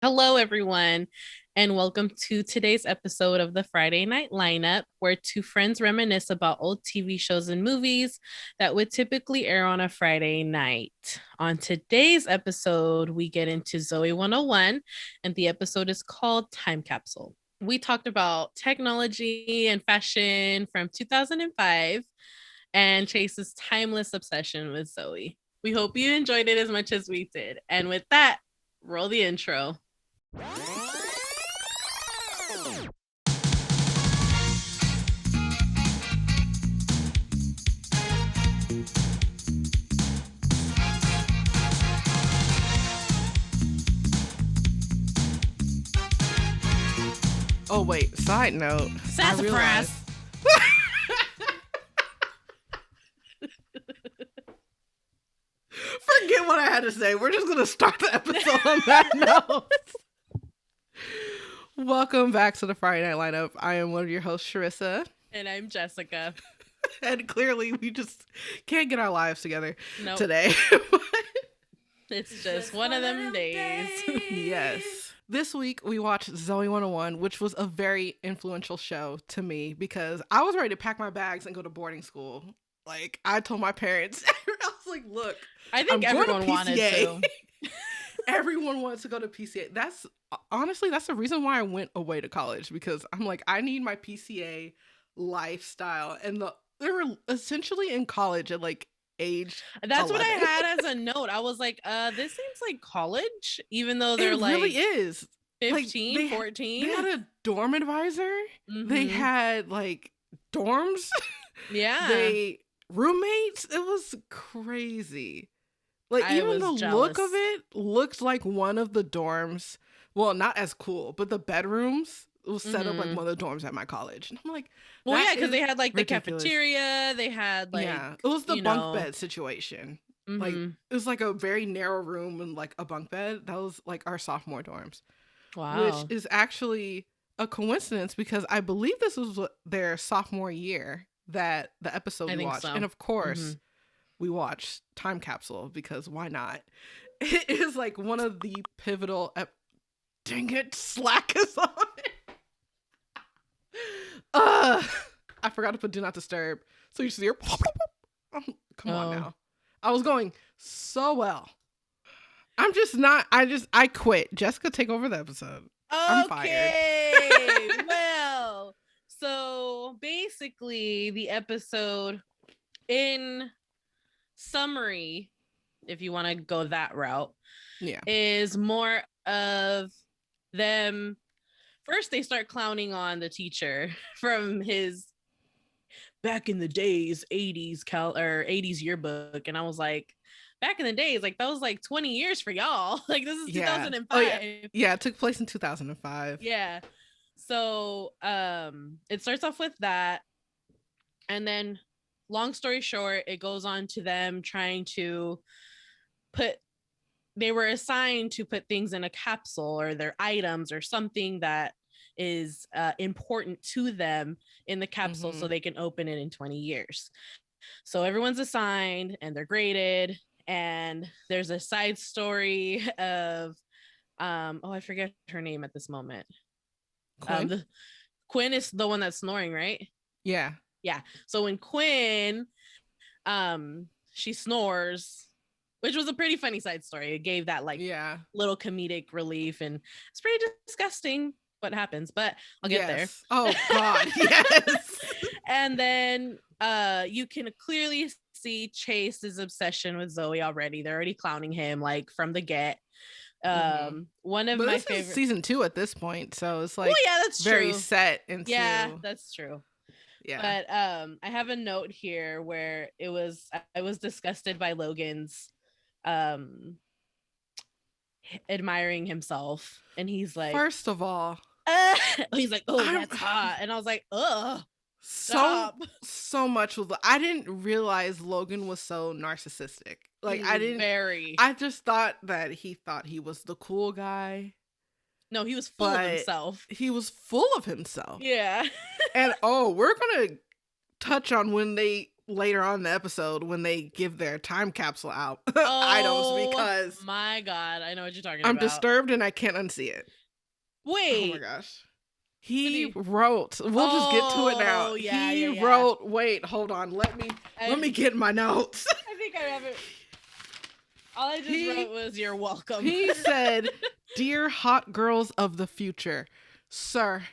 Hello, everyone, and welcome to today's episode of the Friday Night Lineup, where two friends reminisce about old TV shows and movies that would typically air on a Friday night. On today's episode, we get into Zoey 101, and the episode is called Time Capsule. We talked about technology and fashion from 2005 and Chase's timeless obsession with Zoey. We hope you enjoyed it as much as we did. And with that, roll the intro. Oh wait, side note. Sassafras. Forget what I had to say. We're just gonna start the episode on that note. Welcome back to the Friday Night Lineup. I am one of your hosts, Sharissa. And I'm Jessica. And clearly we just can't get our lives together Nope. today. It's just one of them days. Yes. This week we watched Zoey 101, which was a very influential show to me because I was ready to pack my bags and go to boarding school. Like, I told my parents, I was like, look, I think everyone wanted to. Everyone wants to go to PCA. That's the reason why I went away to college, because I'm like, I need my PCA lifestyle. And they were essentially in college at like age That's 11. what I had as a note. I was like, this seems like college, even though they're It like really is. 15, Like, 14. They had a dorm advisor. They Mhm. had like dorms. Yeah. They roommates. It was crazy. Like, I even the was look of jealous. it looked like one of the dorms. Well, not as cool, but the bedrooms was set up like Mhm. one of the dorms at my college. And I'm like, Well, that yeah, because is they had like the ridiculous. cafeteria. They had like, Yeah, it was the you bunk know, bed situation. Like, mhm. it was like a very narrow room and like a bunk bed. That was like our sophomore dorms, which Wow. is actually a coincidence because I believe this was their sophomore year that the episode I we think watched. so. And of course, Mhm. we watched Time Capsule because why not? It is like one of the pivotal. Dang it, Slack is on. I forgot to put Do Not Disturb, so you just hear. Come on Oh. now. I was going so well. I'm just not. I quit. Jessica, take over the episode. I'm fired. Okay. Well, so basically, the episode, in summary, if you want to go that route, Yeah. is more of them. First, they start clowning on the teacher from his back in the days 80s 80s yearbook, and I was like, back in the days, like that was like 20 years for y'all. Like this is 2005. Oh yeah. Yeah, it took place in 2005. Yeah. So it starts off with that, and then long story short, it goes on to them trying to put they were assigned to put things in a capsule or their items or something that is important to them in the capsule so they can open it in 20 years. So everyone's assigned and they're graded, and there's a side story of I forget her name at this moment. Quinn? Quinn is the one that's snoring, right? Yeah. Yeah. So when Quinn she snores, which was a pretty funny side story. It gave that like little comedic relief, and it's pretty disgusting what happens, but I'll get there. Oh God, yes. And then you can clearly see Chase's obsession with Zoey already. They're already clowning him like from the get. One of my favorite is season 2 at this point, so it's like, yeah, that's very true. set into. Yeah, that's true. Yeah. But I have a note here where I was disgusted by Logan's admiring himself, and he's like, first of all, he's like, oh, that's hot, and I was like, ugh. So much was. I didn't realize Logan was so narcissistic. Like, I just thought that he thought he was the cool guy. No, he was full of himself. He was full of himself. Yeah. And we're gonna touch on when they later on in the episode when they give their time capsule out items Oh because my God, I know what you're talking I'm about. disturbed and I can't unsee it. Wait. Oh my gosh. He wrote, we'll just get to it now. Yeah, he wrote, wait, hold on. Let me get my notes. I think I have it. All I just wrote was "You're welcome." He said, "Dear hot girls of the future, sir,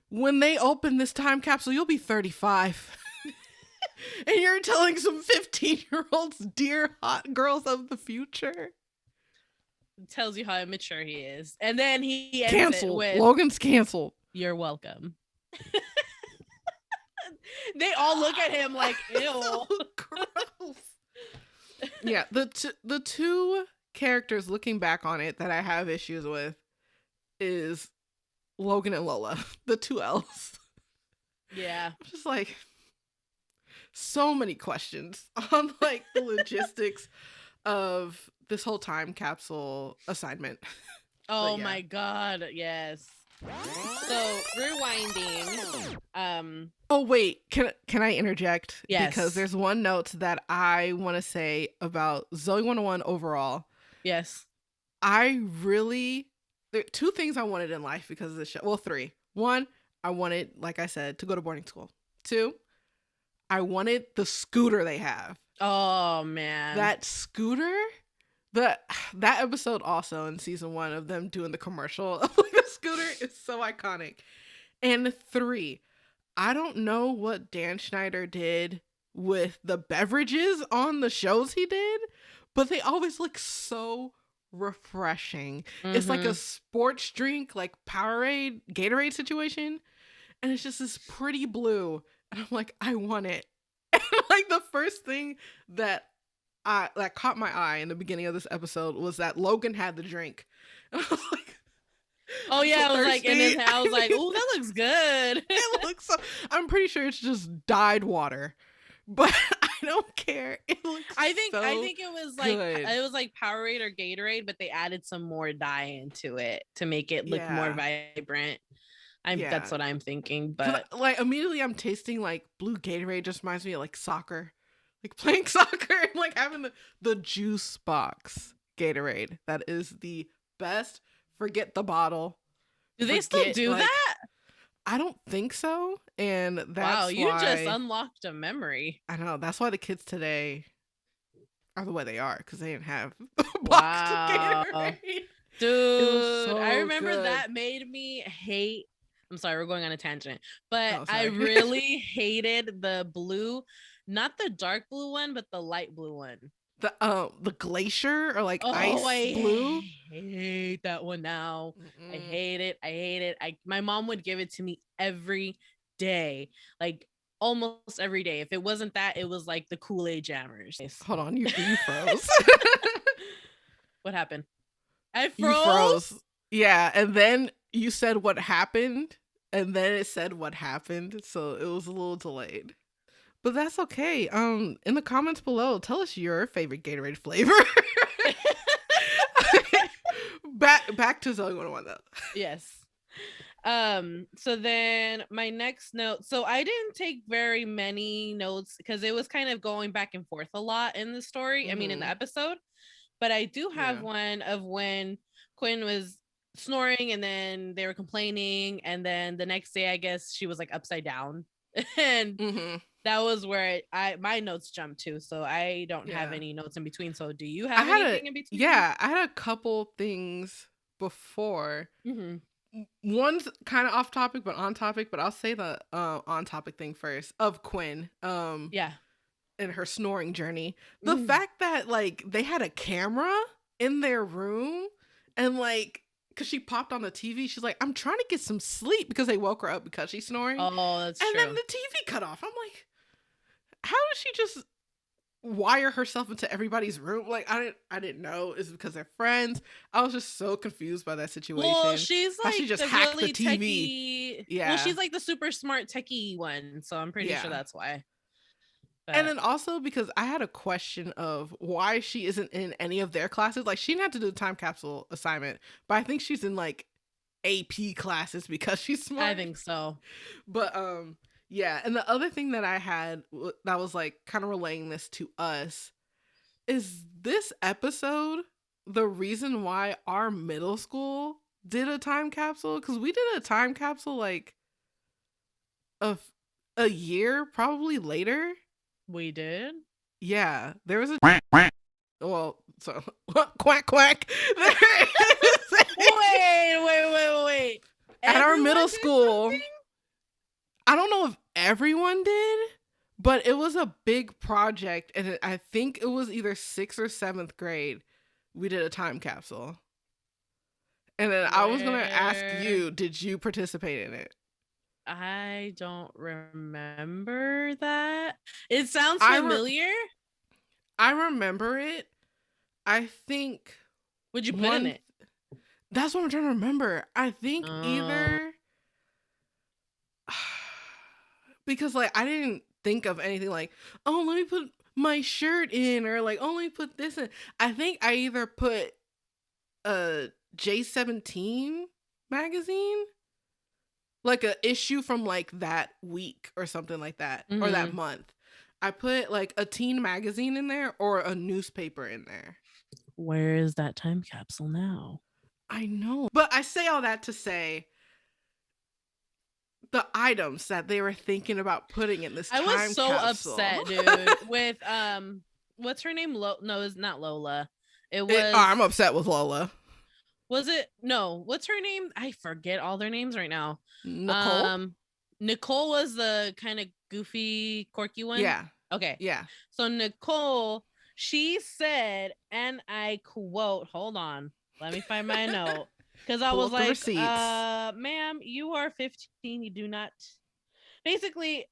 when they open this time capsule, you'll be 35." And you're telling some 15-year-olds, dear hot girls of the future? Tells you how immature he is. And then he ends canceled. It with, Logan's canceled. "You're welcome." They all look at him like, ew. So gross. Yeah, the two characters looking back on it that I have issues with is Logan and Lola, the two L's. Yeah. I'm just like, so many questions on like the logistics of this whole time capsule assignment. Oh my God, yes. So rewinding. Oh wait, can I interject? Yes. Because there's one note that I want to say about Zoey 101 overall. Yes. There are two things I wanted in life because of this show. Well, three. One, I wanted, like I said, to go to boarding school. Two, I wanted the scooter they have. Oh man. That scooter? That episode also in season 1 of them doing the commercial of like the scooter is so iconic. And three, I don't know what Dan Schneider did with the beverages on the shows he did, but they always look so refreshing. Mm-hmm. It's like a sports drink, like Powerade, Gatorade situation. And it's just this pretty blue. And I'm like, I want it. And like the first thing that caught my eye in the beginning of this episode was that Logan had the drink. And I was like, oh yeah, I was like, and then I was like, oh, that looks good. It looks so, I'm pretty sure it's just dyed water, but I don't care. It looks I think it was like Powerade or Gatorade, but they added some more dye into it to make it look more vibrant. That's what I'm thinking. But like immediately I'm tasting like blue Gatorade just reminds me of like soccer. Like playing soccer and like having the juice box Gatorade. That is the best. Forget the bottle. Do they still do that? I don't think so. And that's wow, you just unlocked a memory. I know. That's why the kids today are the way they are, because they didn't have box Gatorade. Dude, so I remember that made me hate. I'm sorry, we're going on a tangent, but I really hated the blue. Not the dark blue one, but the light blue one. The glacier or like ice blue. I hate that one now. Mm-mm. I hate it. My mom would give it to me every day, like almost every day. If it wasn't that, it was like the Kool-Aid jammers. Hold on, you froze. What happened? I froze. You froze. Yeah, and then you said what happened, and then it said what happened, so it was a little delayed. But that's okay. In the comments below, tell us your favorite Gatorade flavor. Back to Zoey 101 though. Yes. So then my next note. So I didn't take very many notes because it was kind of going back and forth a lot in the story. Mm-hmm. I mean, in the episode. But I do have one of when Quinn was snoring and then they were complaining, and then the next day I guess she was like upside down. And that was where my notes jumped to, so I don't have any notes in between. So do you have anything in between? Yeah, I had a couple things before. One's kind of off topic but on topic, but I'll say the on topic thing first of Quinn and her snoring journey. The fact that like they had a camera in their room and like because she popped on the TV, she's like, I'm trying to get some sleep, because they woke her up because she's snoring. Oh, that's true. And then the TV cut off. I'm like, how did she just wire herself into everybody's room? Like, I didn't know. Is it because they're friends? I was just so confused by that situation. Well, she's like she just hacked really the TV. Techie, well, she's like the super smart techie one, so I'm pretty sure that's why. But. And then also because I had a question of why she isn't in any of their classes. Like, she didn't have to do the time capsule assignment, but I think she's in like AP classes because she's smart. I think so. But Yeah, and the other thing that I had that was like kind of relaying this to us is this episode the reason why our middle school did a time capsule? Because we did a time capsule like a year probably later. We did. Yeah, there was a well, so quack quack. Wait. At our Everyone middle did school, something? I don't know if everyone did, but it was a big project, and I think it was either 6th or 7th grade. We did a time capsule, and then I was gonna ask you, did you participate in it? I don't remember that. It sounds familiar. I remember it. I think. What'd you put in it? That's what I'm trying to remember. I think either because like I didn't think of anything like, oh, let me put my shirt in, or like, oh, let me put this in. I think I either put a J17 magazine, like a issue from like that week or something like that, or that month. I put like a teen magazine in there or a newspaper in there. Where is that time capsule now? I know. But I say all that to say the items that they were thinking about putting in this time capsule. I was so upset, dude, with what's her name? No, it's not Lola. It was I'm upset with Lola. Was it? No, what's her name? I forget all their names right now. Nicole? Nicole was the kind of goofy, quirky one. Yeah. Okay. Yeah. So Nicole, she said, and I quote, hold on, let me find my note. Because I was like, ma'am, you are 15. You do not. Basically,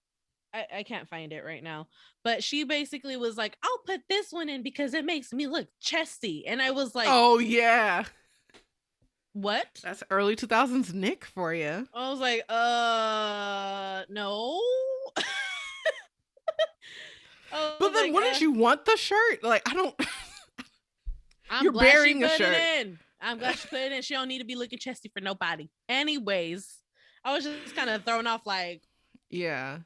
I can't find it right now. But she basically was like, I'll put this one in because it makes me look chesty. And I was like, oh, yeah. What? That's early 2000s Nick for you. I was like, no. But then wouldn't you want the shirt? Like, I don't. You're burying a shirt. I'm glad she put it in. She don't need to be looking chesty for nobody. Anyways, I was just kind of thrown off like. Yeah.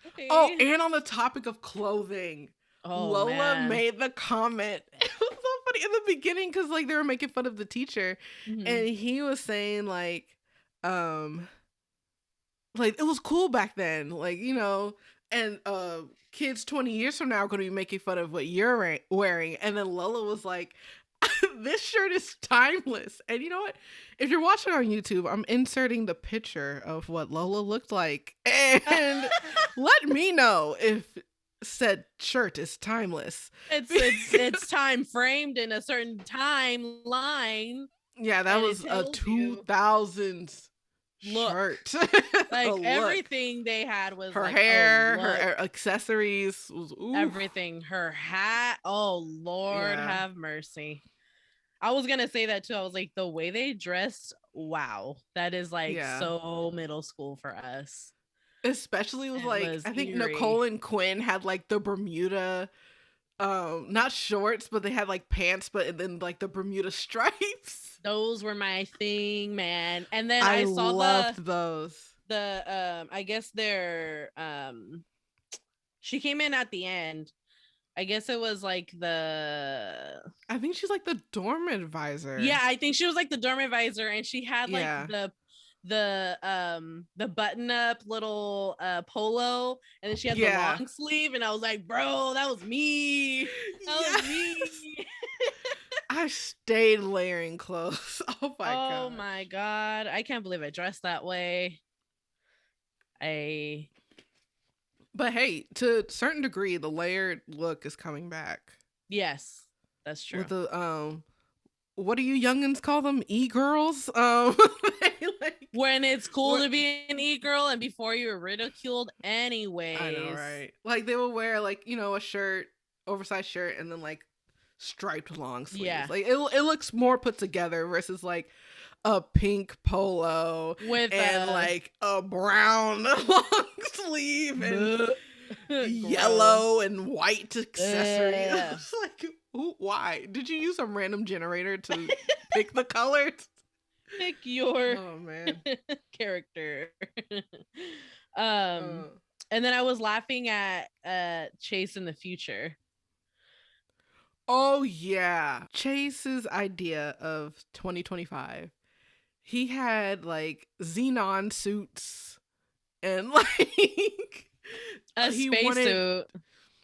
Okay. Oh, and on the topic of clothing, Lola made the comment. It was so funny in the beginning because like they were making fun of the teacher, and he was saying like it was cool back then, like, you know, and kids 20 years from now are going to be making fun of what you're wearing, and then Lola was like, this shirt is timeless. And you know what? If you're watching on YouTube, I'm inserting the picture of what Lola looked like. And let me know if said shirt is timeless. It's time framed in a certain timeline. Yeah, that was a 2000s shirt. Like everything they had was her like, hair, her accessories, was everything. Her hat. Oh Lord, have mercy. I was gonna say that too. I was like, the way they dressed, wow, that is like so middle school for us. Especially with like, I think Nicole and Quinn had like the Bermuda, not shorts, but they had like pants, but then like the Bermuda stripes. Those were my thing, man. And then I saw loved those. I guess they're she came in at the end. I guess it was like I think she's like the dorm advisor. Yeah, I think she was like the dorm advisor, and she had like the button up little polo, and then she had the long sleeve, and I was like, bro, that was me. That was me. I stayed layering clothes. Oh my god. I can't believe I dressed that way. But hey, to a certain degree, the layered look is coming back. Yes, that's true. With the what do you youngins call them? E-girls? When it's cool to be an e-girl and before you were ridiculed anyways. I know, right? Like they will wear like, you know, a shirt, oversized shirt, and then like striped long sleeves. Yeah. Like it looks more put together versus like a pink polo with like a brown long sleeve and yellow and white accessories. It's like, why? Did you use a random generator to pick the colors? Pick your character. Um, and then I was laughing at Chase in the future. Oh yeah, Chase's idea of 2025. He had like xenon suits and like A spacesuit.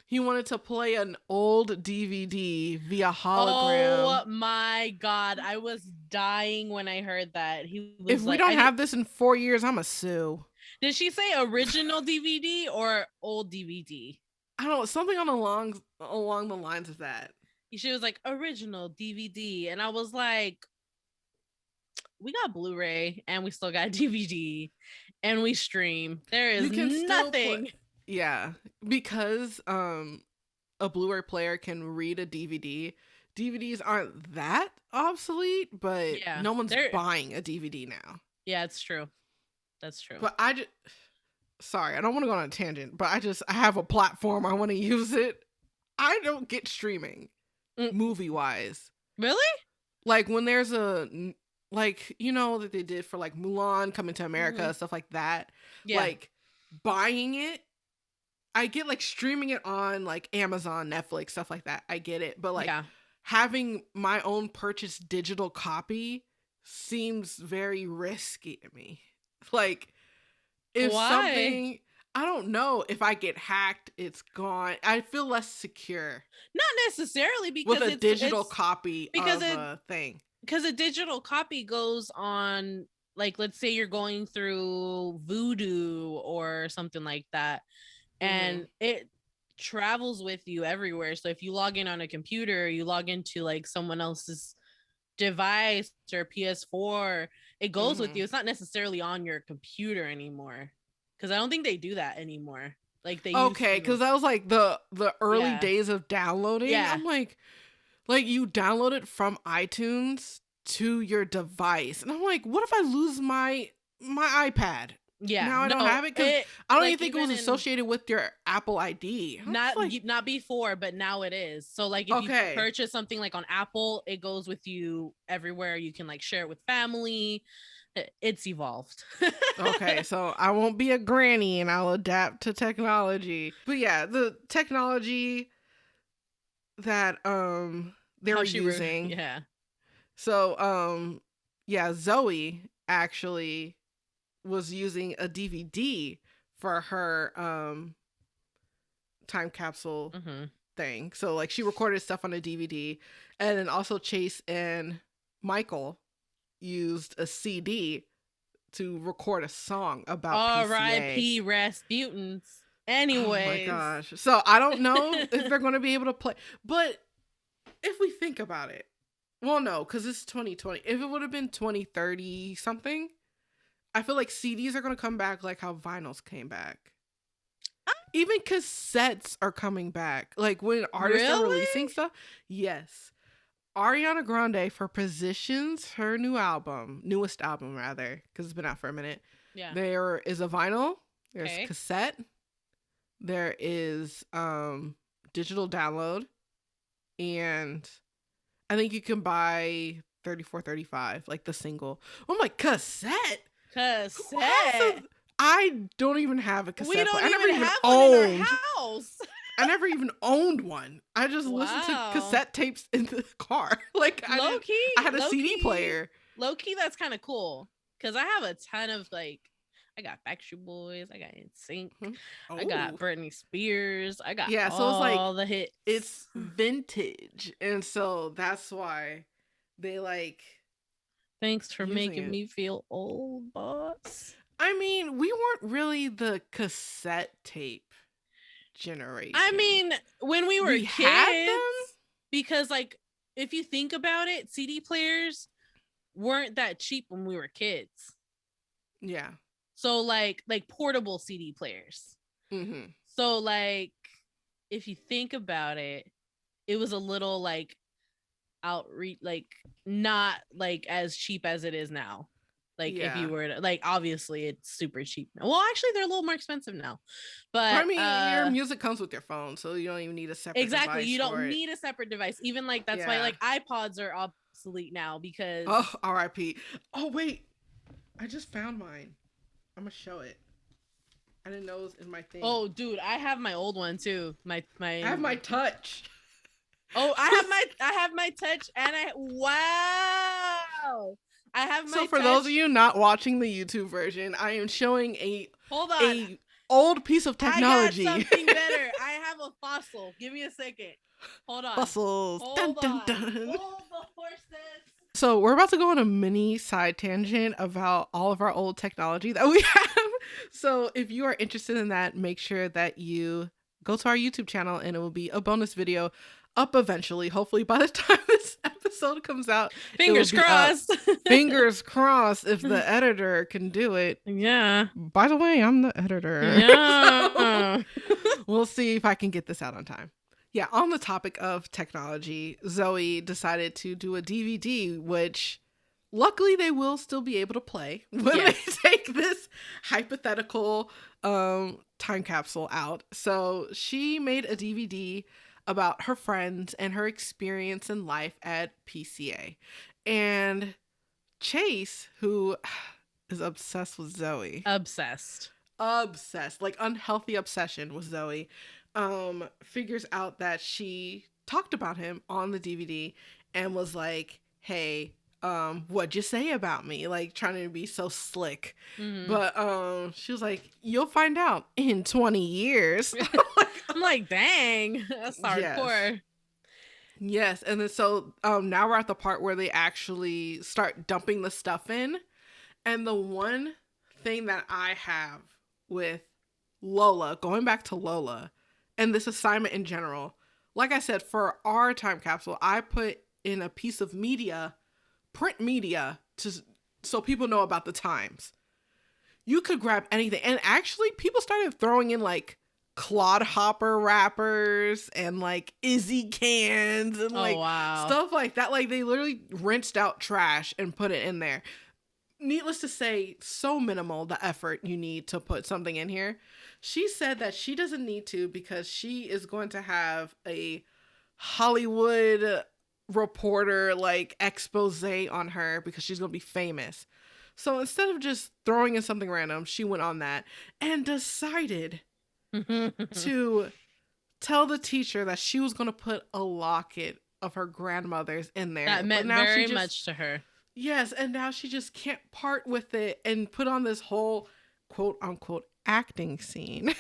He wanted to play an old DVD via hologram. Oh my god, I was dying when I heard that. He was if we don't have this in 4 years, I'm a sue. Did she say original DVD or old DVD? I don't know, something along the lines of that. She was like original DVD, and I was like, we got Blu-ray and we still got DVD and we stream. There is nothing. Yeah, because a Blu-ray player can read a DVD. DVDs aren't that obsolete, but no one's buying a DVD now. Yeah, it's true. That's true. But sorry, I don't want to go on a tangent, but I have a platform. I want to use it. I don't get streaming movie-wise. Really? Like when there's like, you know, that they did for like Mulan, Coming to America, stuff like that. Yeah. Like buying it, I get like streaming it on like Amazon, Netflix, stuff like that. I get it. But like having my own purchased digital copy seems very risky to me. Like if something, I don't know, if I get hacked, it's gone. I feel less secure. Not necessarily because with a digital copy of a thing. Because a digital copy goes on, like, let's say you're going through Voodoo or something like that, and it travels with you everywhere. So if you log in on a computer, you log into like someone else's device or PS4, it goes with you. It's not necessarily on your computer anymore, because I don't think they do that anymore. Like they because that was like the early days of downloading. I'm like you download it from iTunes to your device, and I'm like, what if I lose my iPad? Now I don't have it because I don't even think it was associated with your Apple ID. Not before, but now it is. So like if you purchase something like on Apple, it goes with you everywhere. You can like share it with family. It's evolved. Okay, so I won't be a granny and I'll adapt to technology. But yeah, the technology that they were using. Yeah. So Zoe actually was using a DVD for her time capsule thing. So like she recorded stuff on a DVD, and then also Chase and Michael used a CD to record a song about R.I.P. Rasputins. Anyways. Oh my gosh. So I don't know if they're going to be able to play, but if we think about it, well, no, because it's 2020. If it would have been 2030 something, I feel like CDs are going to come back like how vinyls came back. Even cassettes are coming back. Like when artists are releasing stuff. Yes. Ariana Grande, for Positions, her newest album rather, because it's been out for a minute. Yeah. There is a vinyl. There's cassette. There is digital download. And I think you can buy 34.35, like the single. I'm like, cassette? Cassette? I don't even have a cassette. We don't even have one in our house. I never even owned one. I just listened to cassette tapes in the car. Like I had a CD player. Low key, that's kind of cool. Because I have a ton of like, I got Backstreet Boys, I got NSYNC, I got Britney Spears, I got so it's like all the hits. It's vintage, and so that's why they like. Thanks for making me feel old, boss. I mean, we weren't really the cassette tape generation. I mean, when we were kids, because like if you think about it, CD players weren't that cheap when we were kids. Yeah. So like portable CD players. So like if you think about it, it was a little like like not like as cheap as it is now. Like if you were to, like, obviously it's super cheap. Well, actually they're a little more expensive now. But I mean, your music comes with your phone, so you don't even need a separate device. You don't need a separate device. Even like that's why like iPods are obsolete now because RIP. Oh wait. I just found mine. I'm gonna show it. I didn't know it was in my thing. Oh, dude, I have my old one too. My. I have my touch. Oh, I have my touch, and wow. I have my. So for those of you not watching the YouTube version, I am showing a old piece of technology. I got something better. I have a fossil. Give me a second. Hold on. Fossils. Hold dun, on. dun, dun. Hold the horses. So we're about to go on a mini side tangent about all of our old technology that we have. So if you are interested in that, make sure that you go to our YouTube channel, and it will be a bonus video up eventually. Hopefully by the time this episode comes out, fingers crossed. Fingers crossed if the editor can do it. Yeah. By the way, I'm the editor. Yeah. So we'll see if I can get this out on time. Yeah, on the topic of technology, Zoey decided to do a DVD, which luckily they will still be able to play when they take this hypothetical time capsule out. So she made a DVD about her friends and her experience in life at PCA. And Chase, who is obsessed with Zoey. Obsessed. Like unhealthy obsession with Zoey. Figures out that she talked about him on the DVD and was like, hey, what'd you say about me? Like trying to be so slick. Mm-hmm. But she was like, you'll find out in 20 years. I'm like, dang, that's hardcore. Yes. And then so now we're at the part where they actually start dumping the stuff in. And the one thing that I have with Lola, going back to Lola, and this assignment in general, like I said, for our time capsule, I put in a piece of media, print media, so people know about the times. You could grab anything. And actually, people started throwing in like Clodhopper wrappers and like Izzy cans and stuff like that. Like they literally rinsed out trash and put it in there. Needless to say, so minimal the effort you need to put something in here. She said that she doesn't need to because she is going to have a Hollywood reporter like expose on her because she's going to be famous. So instead of just throwing in something random, she went on that and decided to tell the teacher that she was going to put a locket of her grandmother's in there. That meant very much to her. Yes, and now she just can't part with it and put on this whole quote-unquote acting scene.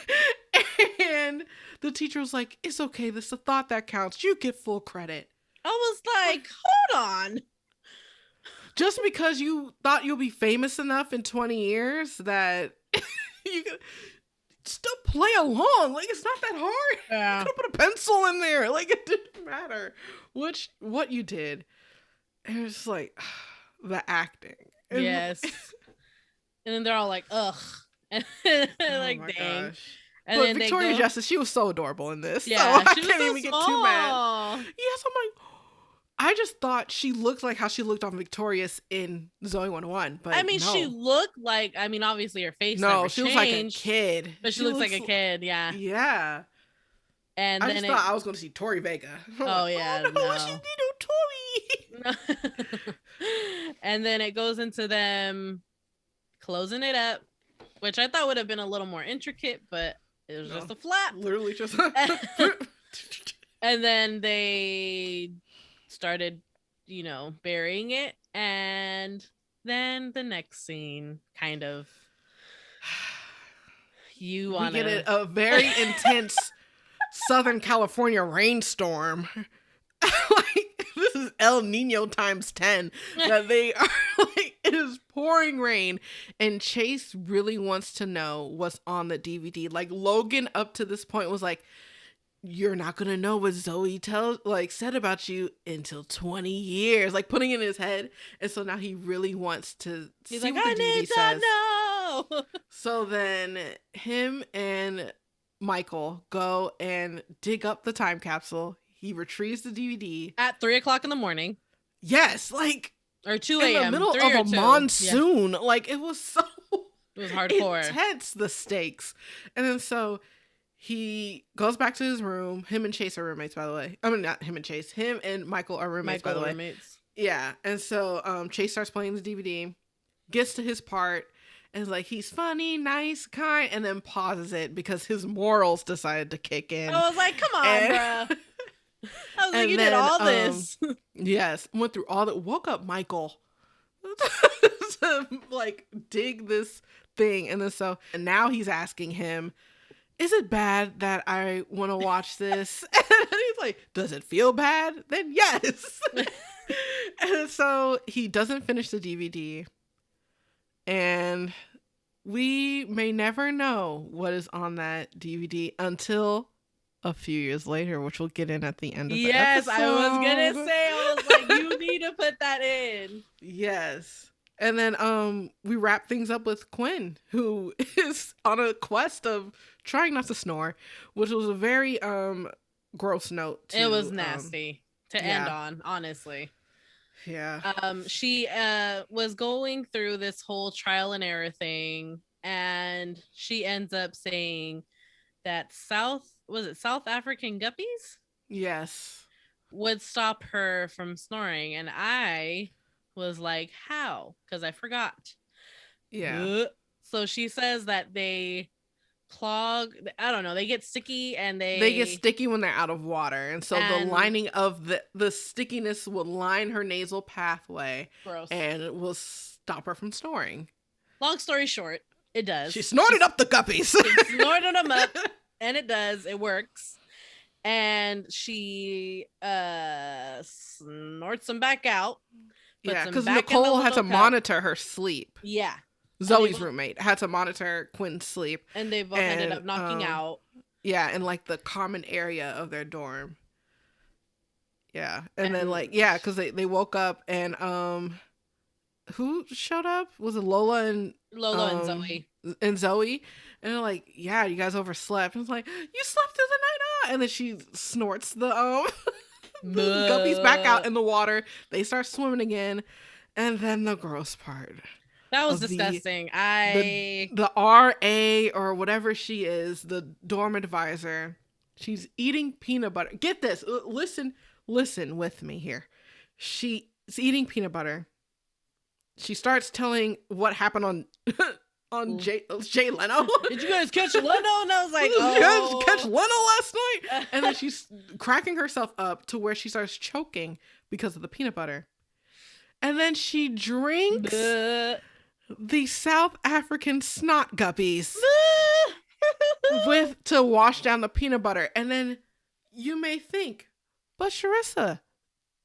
And the teacher was like, it's okay, this is a thought that counts. You get full credit. I was like, hold on. Just because you thought you'll be famous enough in 20 years that you can still play along. Like, it's not that hard. Yeah. You could put a pencil in there. Like, it didn't matter what you did. And it was just like... the acting. Yes. And then they're all like, ugh. And like, dang. Gosh. And then Victoria Justice, she was so adorable in this. Yeah, so I can't even get too mad. Yes, I'm like, I just thought she looked like how she looked on Victorious in Zoey 101. But I mean, she looked like, obviously her face never she was like a kid. But she looks like a kid, yeah. Yeah. And I just thought I was going to see Tori Vega. Oh, yeah. Oh, no, she did Tori. And then it goes into them closing it up, which I thought would have been a little more intricate, but it was just a flap. Literally just. And then they started, burying it. And then the next scene kind of. We get a very intense Southern California rainstorm. Like, this is El Nino times 10. That they are like, it is pouring rain, and Chase really wants to know what's on the DVD. Like, Logan up to this point was like, you're not gonna know what Zoey said about you until 20 years, like putting it in his head. And so now he really wants to see what the DVD says. Know. So then him and Michael go and dig up the time capsule. He retrieves the DVD at 3:00 in the morning. Yes, like or 2 a.m. in the middle of a monsoon. Yeah. Like it was so. It was hardcore. Intense, the stakes. And then so he goes back to his room. Him and Chase are roommates, by the way. I mean, not him and Chase. Him and Michael are roommates, by the way. Yeah. And so Chase starts playing the DVD, gets to his part, And it's like, he's funny, nice, kind, and then pauses it because his morals decided to kick in. I was like, come on, And- bruh. I was like, and you did all this. Yes, went through all that. Woke up Michael to like dig this thing, and then and now he's asking him, "Is it bad that I want to watch this?" And he's like, "Does it feel bad?" Then yes. And so he doesn't finish the DVD, and we may never know what is on that DVD until a few years later, which we'll get in at the end of the episode. I was gonna say, I was like, you need to put that in. Yes. And then we wrap things up with Quinn, who is on a quest of trying not to snore, which was a very gross note. It was nasty to end on, honestly. Yeah. She was going through this whole trial and error thing, and she ends up saying that South African guppies? Yes. Would stop her from snoring, and I was like, how? Because I forgot. Yeah. So she says that they clog, I don't know, they get sticky, and they get sticky when they're out of water, and so the lining of the stickiness will line her nasal pathway. Gross. And it will stop her from snoring. Long story short, it does. She snorted up the guppies. She snorted them up, and it does. It works. And she snorts them back out. Yeah, because Nicole had to monitor her sleep. Yeah. Zoe's roommate had to monitor Quinn's sleep. And they both ended up knocking out. Yeah, in like the common area of their dorm. Yeah. And then like, yeah, because they woke up, and who showed up? Was it Lola and Zoe? And Zoe. And they're like, yeah, you guys overslept. And it's like, you slept through the night. And then she snorts the the guppies back out in the water. They start swimming again. And then the gross part. That was disgusting. The RA or whatever she is, the dorm advisor, she's eating peanut butter. Get this. Listen with me here. She's eating peanut butter. She starts telling what happened on Jay Leno. Did you guys catch Leno? And I was like, oh. Did you guys catch Leno last night? And then she's cracking herself up to where she starts choking because of the peanut butter. And then she drinks the South African snot guppies to wash down the peanut butter. And then you may think, but Sharissa,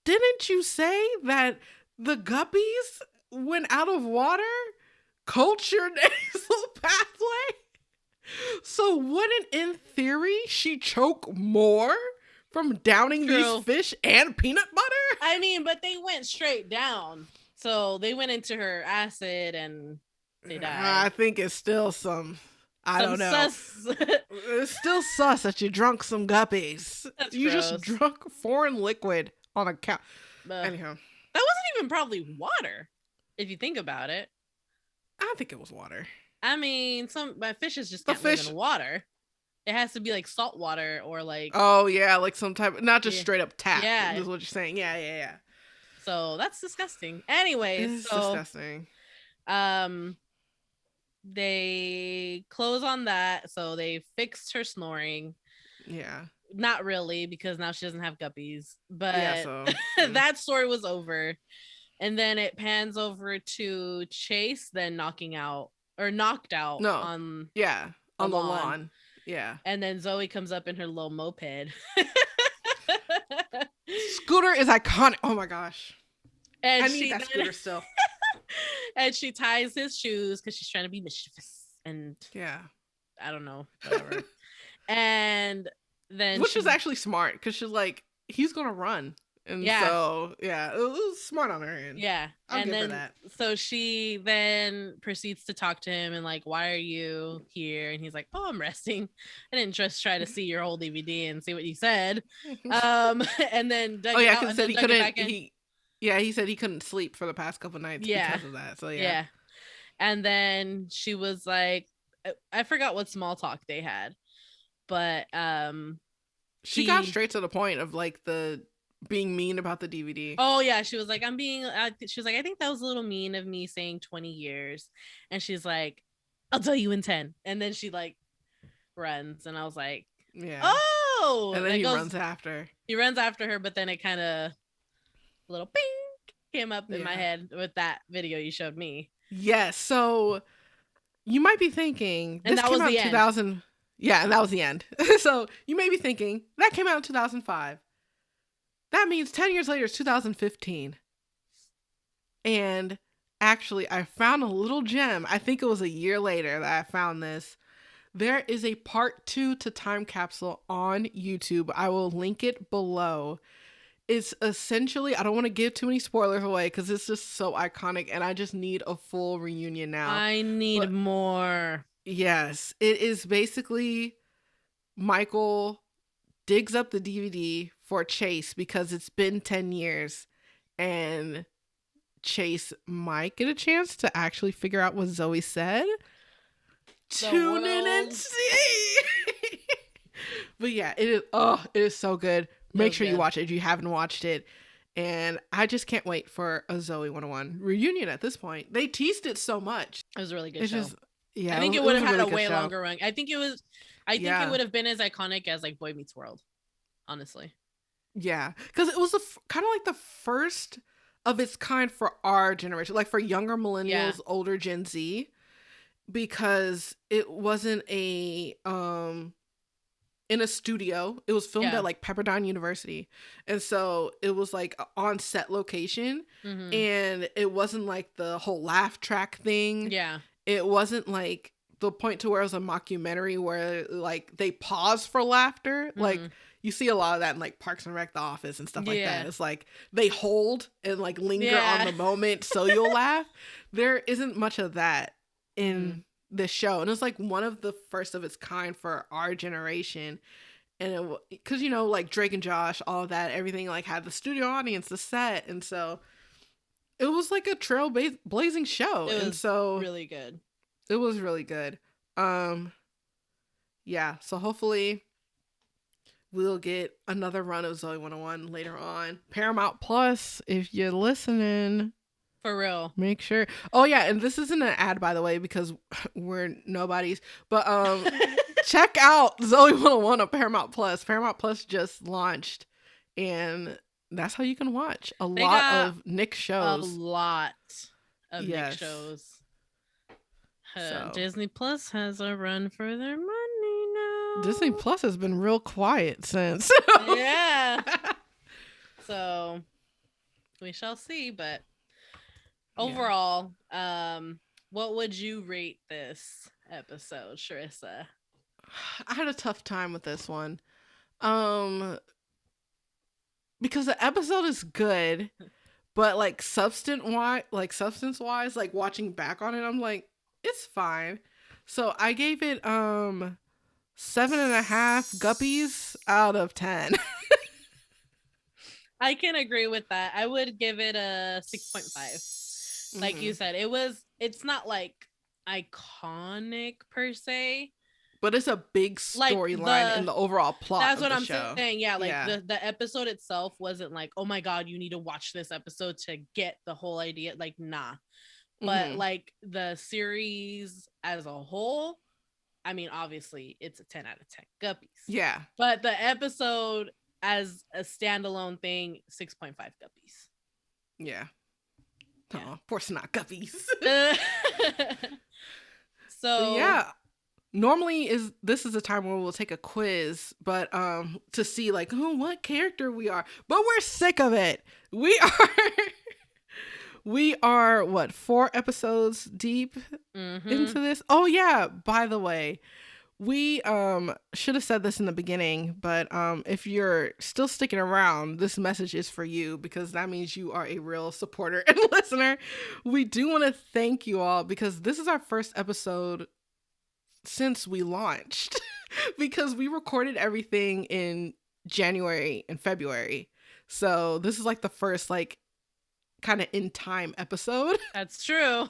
didn't you say that the guppies, when out of water, coat your nasal pathway? So wouldn't, in theory, she choke more from downing these fish and peanut butter? I mean, but they went straight down. So they went into her acid and they died. I think it's still I don't know. It's still sus that you drunk some guppies. That's you gross. Just drunk foreign liquid on a couch. Anyhow. That wasn't even probably water, if you think about it. I think it was water. I mean, but fishes just can't live in water. It has to be like salt water or like... Oh, yeah, like some type... Not just straight up tap. Yeah. Is what you're saying. Yeah. So that's disgusting. Anyways, it's disgusting. They close on that. So they fixed her snoring. Yeah. Not really, because now she doesn't have guppies. But yeah. that story was over. And then it pans over to Chase then knocked out on the lawn. Yeah. And then Zoe comes up in her little moped. Scooter is iconic. Oh my gosh. And I need that scooter still. And she ties his shoes because she's trying to be mischievous. And yeah. I don't know. Whatever. And then which is actually smart because she's like, he's gonna run. And so it was smart on her end. Yeah. I'll give her that. So she then proceeds to talk to him and like, why are you here? And he's like, oh, I'm resting. I didn't just try to see your whole DVD and see what you said. And then dug because he couldn't. He said he couldn't sleep for the past couple nights because of that. So yeah. And then she was like, I forgot what small talk they had, but she got straight to the point of like the being mean about the DVD. Oh yeah, she was like, she was like, I think that was a little mean of me saying 20 years. And she's like, I'll tell you in 10. And then she like runs, and I was like, Yeah. oh, And then he runs after. He runs after her, but then it kind of a little ping came up in my head with that video you showed me. Yes. So you might be thinking, and this that came was out the in 2000. End. Yeah, and that was the end. So you may be thinking, that came out in 2005. That means 10 years later is 2015. And actually, I found a little gem. I think it was a year later that I found this. There is a part 2 to Time Capsule on YouTube. I will link it below. It's essentially, I don't want to give too many spoilers away because it's just so iconic and I just need a full reunion now. I need more. Yes. It is basically Michael digs up the DVD for Chase because it's been 10 years and Chase might get a chance to actually figure out what Zoey said. Tune in and see. But yeah, it is so good. Make sure you watch it if you haven't watched it. And I just can't wait for a Zoey 101 reunion at this point. They teased it so much. It was a really good show. Yeah, I think it would have had a way longer run. I think it would have been as iconic as like Boy Meets World, honestly. Yeah, because it was kind of like the first of its kind for our generation, like for younger millennials, older Gen Z, because it wasn't in a studio. It was filmed at like Pepperdine University, and so it was like on set location, and it wasn't like the whole laugh track thing. Yeah, it wasn't like the point to where it was a mockumentary where like they pause for laughter. Like you see a lot of that in like Parks and Rec, The Office, and stuff like that. It's like they hold and like linger on the moment so you'll laugh. There isn't much of that in this show, and it's like one of the first of its kind for our generation. And because like Drake and Josh, all of that, everything like had the studio audience, the set, and so it was like a trailblazing show. And so really good. It was really good. Yeah, so hopefully we'll get another run of Zoey 101 later on. Paramount Plus, if you're listening. For real. Make sure. Oh yeah, and this isn't an ad, by the way, because we're nobodies. But check out Zoey 101 on Paramount Plus. Paramount Plus just launched, and that's how you can watch a lot of Nick shows. A lot of Nick shows. Disney Plus has a run for their money now. Disney Plus has been real quiet since. Yeah. So we shall see, but overall, what would you rate this episode, Sharissa? I had a tough time with this one. Because the episode is good, but like substance wise, like watching back on it, I'm like, it's fine. So I gave it 7.5 guppies out of 10. I can agree with that. I would give it a 6.5. Like you said, it's not like iconic per se, but it's a big storyline in the overall plot. That's what I'm show. saying. Yeah, like the episode itself wasn't like, oh my god, you need to watch this episode to get the whole idea. Like, nah. But like the series as a whole, I mean, obviously it's a 10 out of 10 guppies. Yeah. But the episode as a standalone thing, 6.5 guppies. Yeah. Oh, poor snot guppies. So yeah. Normally this is a time where we'll take a quiz, but to see like what character we are. But we're sick of it. We are what, 4 episodes deep into this? Oh yeah, by the way, we should have said this in the beginning, but if you're still sticking around, this message is for you because that means you are a real supporter and listener. We do want to thank you all because this is our first episode since we launched because we recorded everything in January and February. So this is like the first like kind of in time episode. That's true.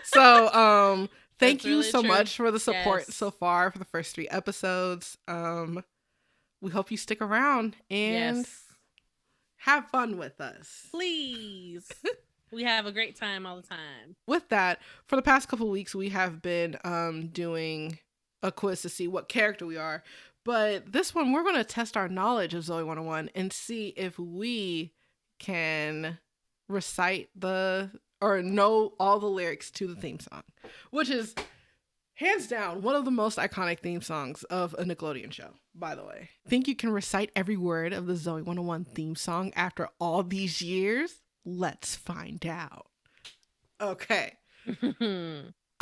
So thank you so much for the support so far for the first 3 episodes. We hope you stick around and Have fun with us. Please. We have a great time all the time. With that, for the past couple weeks, we have been doing a quiz to see what character we are. But this one, we're going to test our knowledge of Zoey 101 and see if we can recite or know all the lyrics to the theme song, which is hands down one of the most iconic theme songs of a Nickelodeon show, by the way. Think you can recite every word of the Zoey 101 theme song after all these years? Let's find out. Okay.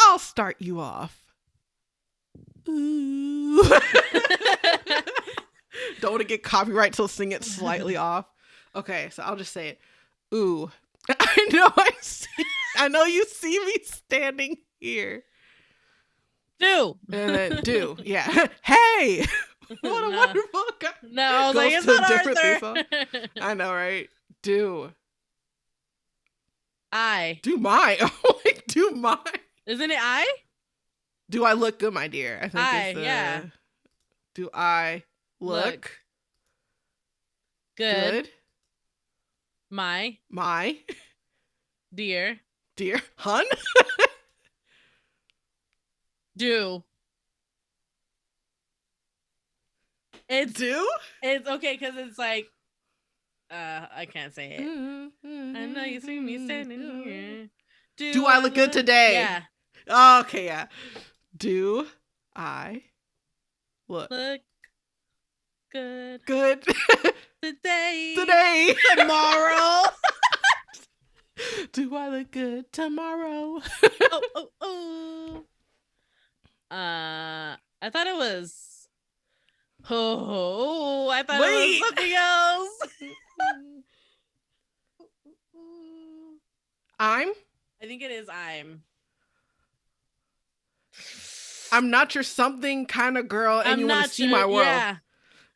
I'll start you off. Ooh. Don't want to get copyright, so sing it slightly off. Okay, so I'll just say it. Ooh. I know you see me standing here. Do. And then do. Yeah. Hey. What a wonderful guy. No, I was like, it's not Arthur. I know, right? Do. Do my. Like, do my. Isn't it I? Do I look good, my dear? I think it's yeah. Do I look good? My dear hun? Do. It's okay because it's like I can't say it. I know you see me standing here. Do I look good today? Yeah. Okay, yeah. Do I look good today? Tomorrow. Do I look good tomorrow? Oh. I thought it was. Oh, I thought it was something else. I think it is I'm not your something kind of girl and you want to see my world.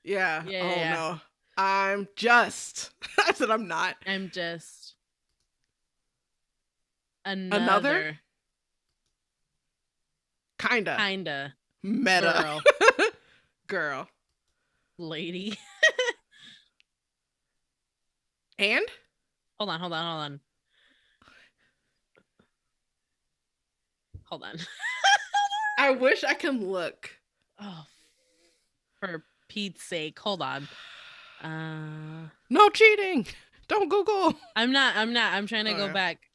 Yeah. No. I'm just. I said I'm not. I'm just. Another? Kinda. Meta. Girl. Lady. And? Hold on. Hold on. I wish I can look. Oh, for Pete's sake. Hold on. No cheating. Don't Google. I'm not. I'm trying to go back.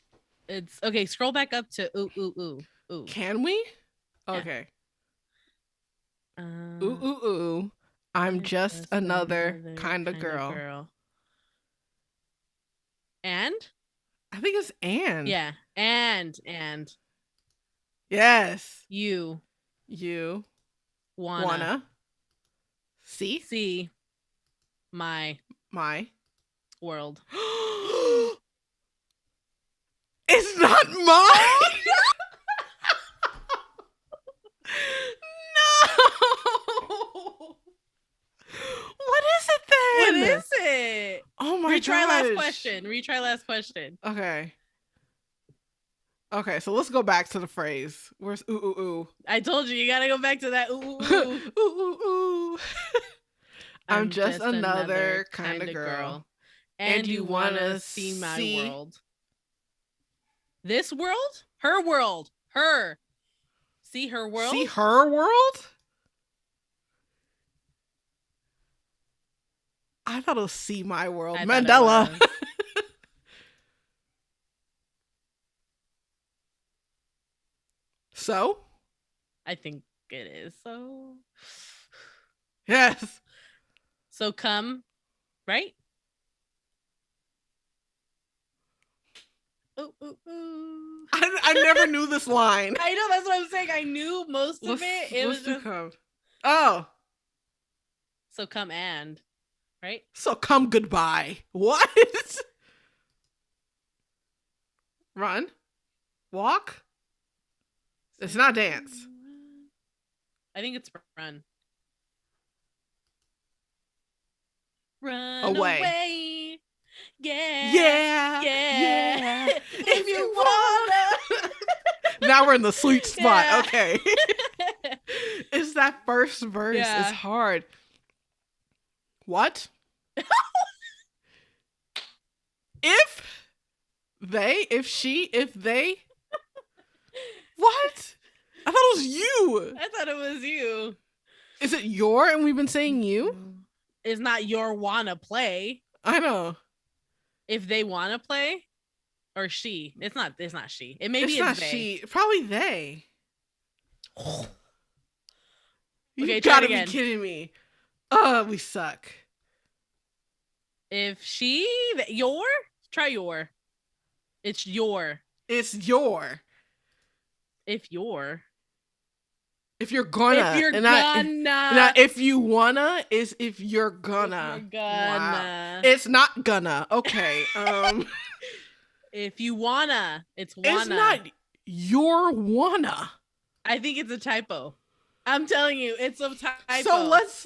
It's okay. Scroll back up to ooh. Can we? Okay. Ooh. I'm just another kind of girl. And? I think it's and. Yeah. And. Yes. You wanna see my world. It's not mine. No. What is it then? What is it? Oh my god. Retry last question. Okay, so let's go back to the phrase. Where's ooh? I told you gotta go back to that ooh. Ooh. I'm just another kind of girl. And you wanna see my world. This world? Her world. Her. See her world? See her world? I thought it was see my world. Mandela. So? I think it is so. Yes. So come, right? Ooh. I never knew this line. I know, that's what I'm saying. I knew most of it. It was just... come. Oh. So come and, right? So come goodbye. What? Run. Walk. It's not dance. I think it's run. Run away. Yeah. If you wanna. Now we're in the sweet spot. Yeah. Okay. It's that first verse. Yeah. It's hard. What? if she, if they. What? I thought it was you. I thought it was you. Is it your and we've been saying you? It's not your wanna play. I know. If they wanna play, or she. It's not she. It maybe It's not they. she. Probably they. You Okay, gotta try it be again. kidding me. We suck. If she, your, try your. It's your. It's your. If you're. If you're gonna. If you're and gonna. Not if you wanna is if you're gonna. If you're gonna. Wow. It's not gonna. Okay. If you wanna, it's wanna. It's not your wanna. I think it's a typo. I'm telling you, it's a typo. So let's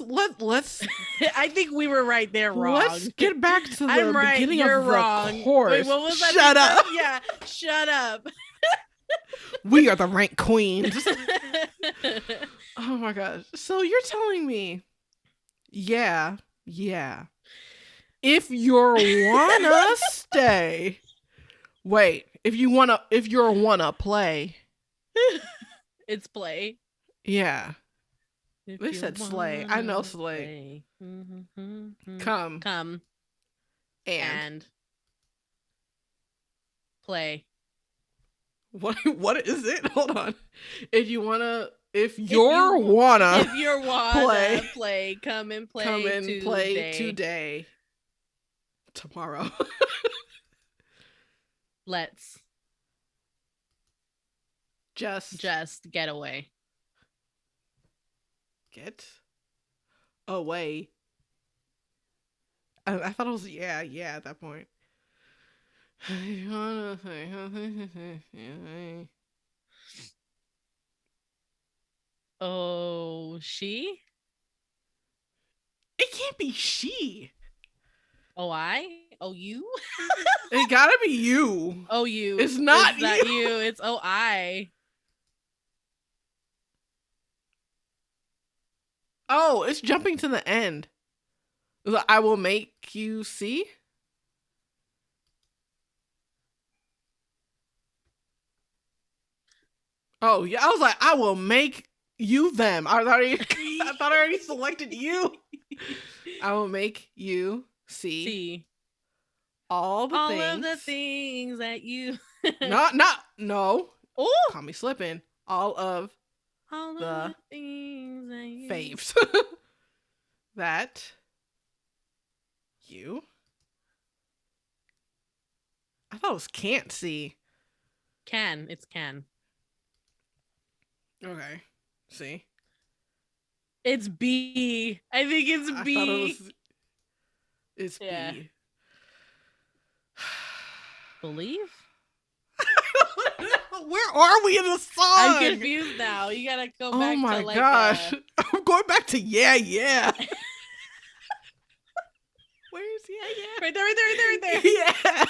I think we were right there wrong. Let's get back to the I'm right, beginning you're of the wrong. course. Wait, what was that? Shut up. Yeah, shut up. We are the rank queens. Oh my gosh. So you're telling me, yeah. If you're wanna stay. Wait, if you're wanna play. It's play. Yeah. If They you said slay. I know wanna slay. play. Come. And play. What is it? Hold on. If you're wanna If you're wanna play, come and play play today. Tomorrow. Let's just get away. Get away. I thought it was yeah at that point. Oh, she? It can't be she. Oh, I? Oh, you? It gotta be you. Oh, you. It's not it's not you. you. It's oh, I. Oh, it's jumping to the end. I will make you see. Oh yeah, I was like, I will make you them. I thought I already selected you. I will make you see all the things. Of the things that you. No. Oh, Call me slipping. All of the things that you. Faves that you. I thought it was can't see. It's can. Okay. See? It's B. I think it's B. I thought it's yeah. B. Believe? Where are we in the song? I'm confused now. You gotta go back to Oh my gosh. I'm going back to yeah. Where's yeah? Right there. Yeah.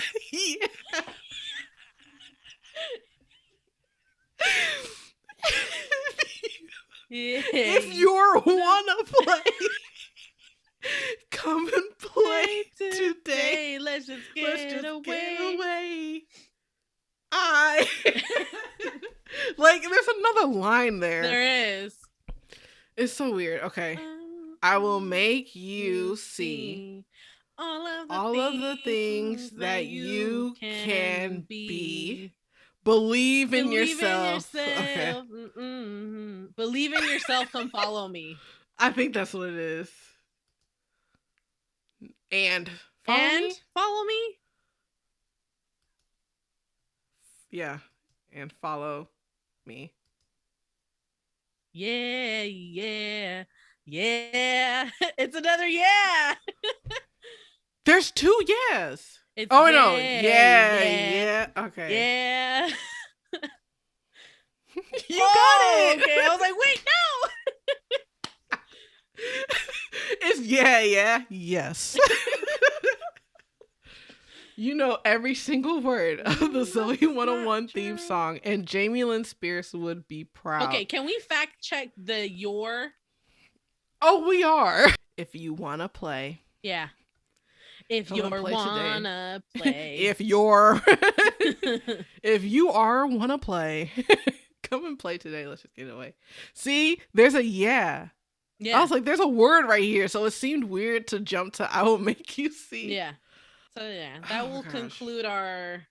If you're wanna play, come and play today. Let's just get away. Like, there's another line there. There is. It's so weird. Okay. I will make you see all of the things that you can be. Believe in yourself. Okay. Believe in yourself. Come follow me. I think that's what it is. And follow me. Yeah. And follow me. Yeah. It's another yeah. There's two yes. It's no. Yeah. Okay. Yeah. You got it. Okay. I was like, wait, no. It's yes. You know every single word of the Zoey 101 theme song, and Jamie Lynn Spears would be proud. Okay, can we fact check the your? Oh, we are. If you want to play. Yeah. If Come you and play wanna play. if you're if you are wanna play, come and play today. Let's just get it away. See, there's a yeah. I was like, there's a word right here, so it seemed weird to jump to I will make you see. Yeah. So yeah, that will conclude our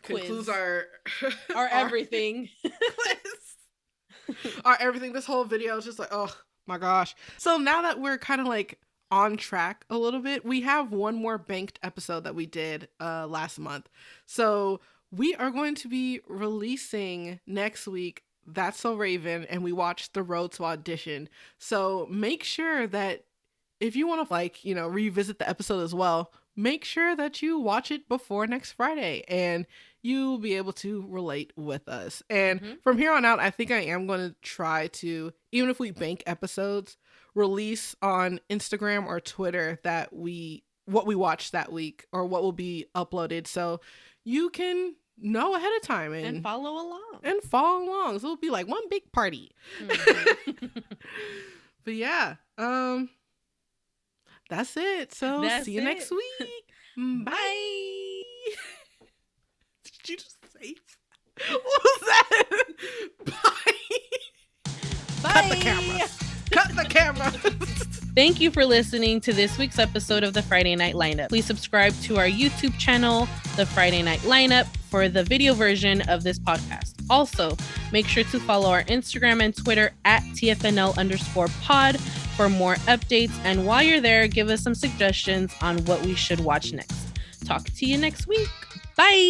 concludes quiz. our everything. Quiz. Our everything. This whole video is just like, oh my gosh. So now that we're kind of like on track a little bit, we have one more banked episode that we did last month. So we are going to be releasing next week That's So Raven, and we watched The Road to Audition. So make sure that if you want to like, you know, revisit the episode as well, make sure that you watch it before next Friday and you'll be able to relate with us. And from here on out, I think I am going to try to, even if we bank episodes, release on Instagram or Twitter what we watched that week or what will be uploaded, so you can know ahead of time and follow along. So it'll be like one big party. But yeah, that's it. So see you next week. Bye. Did you just say? What was that? Bye. Cut the camera. Cut the camera. Thank you for listening to this week's episode of the Friday Night Lineup. Please subscribe to our YouTube channel, The Friday Night Lineup, for the video version of this podcast. Also, make sure to follow our Instagram and Twitter at TFNL_pod for more updates. And while you're there, give us some suggestions on what we should watch next. Talk to you next week. Bye.